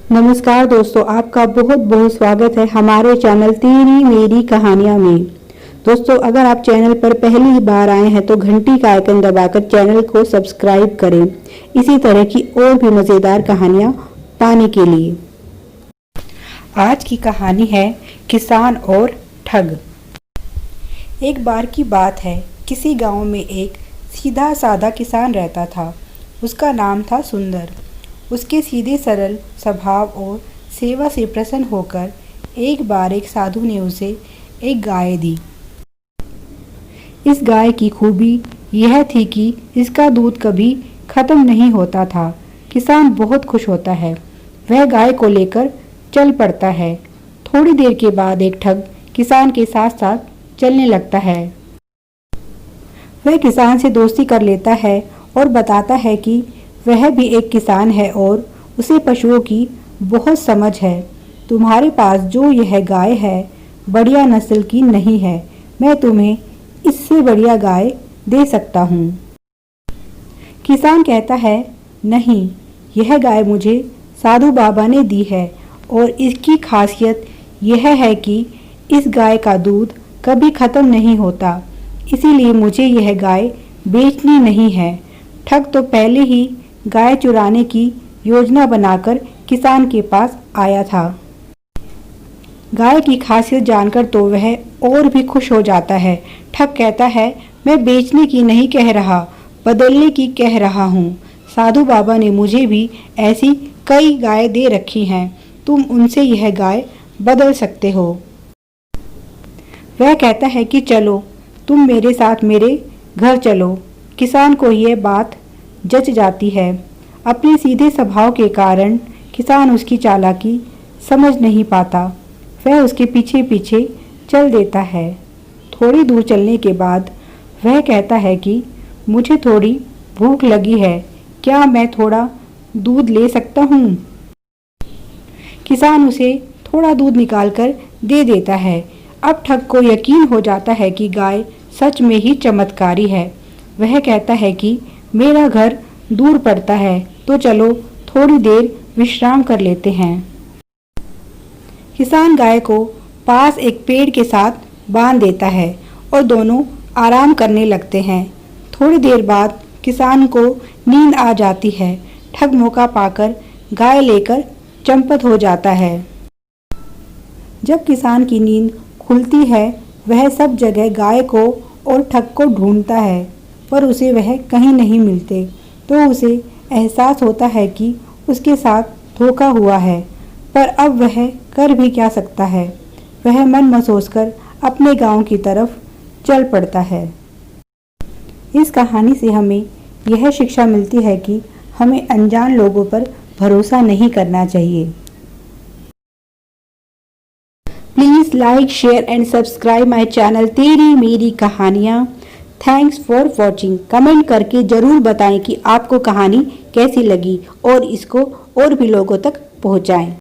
नमस्कार दोस्तों, आपका बहुत बहुत स्वागत है हमारे चैनल तेरी मेरी कहानियाँ में। दोस्तों, अगर आप चैनल पर पहली बार आए हैं तो घंटी का आइकन दबाकर चैनल को सब्सक्राइब करें इसी तरह की और भी मज़ेदार कहानियाँ पाने के लिए। आज की कहानी है किसान और ठग। एक बार की बात है, किसी गांव में एक सीधा साधा किसान रहता था। उसका नाम था सुंदर। उसके सीधे सरल स्वभाव और सेवा से प्रसन्न होकर एक बार एक साधु ने उसे एक गाय दी। इस गाय की खूबी यह थी कि इसका दूध कभी खत्म नहीं होता था। किसान बहुत खुश होता है। वह गाय को लेकर चल पड़ता है। थोड़ी देर के बाद एक ठग किसान के साथ साथ चलने लगता है। वह किसान से दोस्ती कर लेता है और बताता है कि वह भी एक किसान है और उसे पशुओं की बहुत समझ है। तुम्हारे पास जो यह गाय है बढ़िया नस्ल की नहीं है, मैं तुम्हें इससे बढ़िया गाय दे सकता हूँ। किसान कहता है, नहीं, यह गाय मुझे साधु बाबा ने दी है और इसकी खासियत यह है कि इस गाय का दूध कभी खत्म नहीं होता, इसीलिए मुझे यह गाय बेचनी नहीं है। ठग तो पहले ही गाय चुराने की योजना बनाकर किसान के पास आया था। गाय की खासियत जानकर तो वह और भी खुश हो जाता है। ठग कहता है, मैं बेचने की नहीं कह रहा, बदलने की कह रहा हूँ। साधु बाबा ने मुझे भी ऐसी कई गाय दे रखी हैं, तुम उनसे यह गाय बदल सकते हो। वह कहता है कि चलो, तुम मेरे साथ मेरे घर चलो। किसान को यह बात जच जाती है। अपने सीधे स्वभाव के कारण किसान उसकी चालाकी समझ नहीं पाता। वह उसके पीछे पीछे चल देता है। थोड़ी दूर चलने के बाद वह कहता है कि मुझे थोड़ी भूख लगी है, क्या मैं थोड़ा दूध ले सकता हूँ? किसान उसे थोड़ा दूध निकालकर दे देता है। अब ठग को यकीन हो जाता है कि गाय सच में ही चमत्कारी है। वह कहता है कि मेरा घर दूर पड़ता है, तो चलो थोड़ी देर विश्राम कर लेते हैं। किसान गाय को पास एक पेड़ के साथ बांध देता है और दोनों आराम करने लगते हैं। थोड़ी देर बाद किसान को नींद आ जाती है। ठग मौका पाकर गाय लेकर चंपत हो जाता है। जब किसान की नींद खुलती है, वह सब जगह गाय को और ठग को ढूंढता है, पर उसे वह कहीं नहीं मिलते। तो उसे एहसास होता है कि उसके साथ धोखा हुआ है, पर अब वह कर भी क्या सकता है। वह मन मसोसकर अपने गांव की तरफ चल पड़ता है। इस कहानी से हमें यह शिक्षा मिलती है कि हमें अनजान लोगों पर भरोसा नहीं करना चाहिए। Please like, share and subscribe my channel तेरी मेरी कहानियाँ। Thanks for watching. कमेंट करके ज़रूर बताएं कि आपको कहानी कैसी लगी और इसको और भी लोगों तक पहुँचाएं।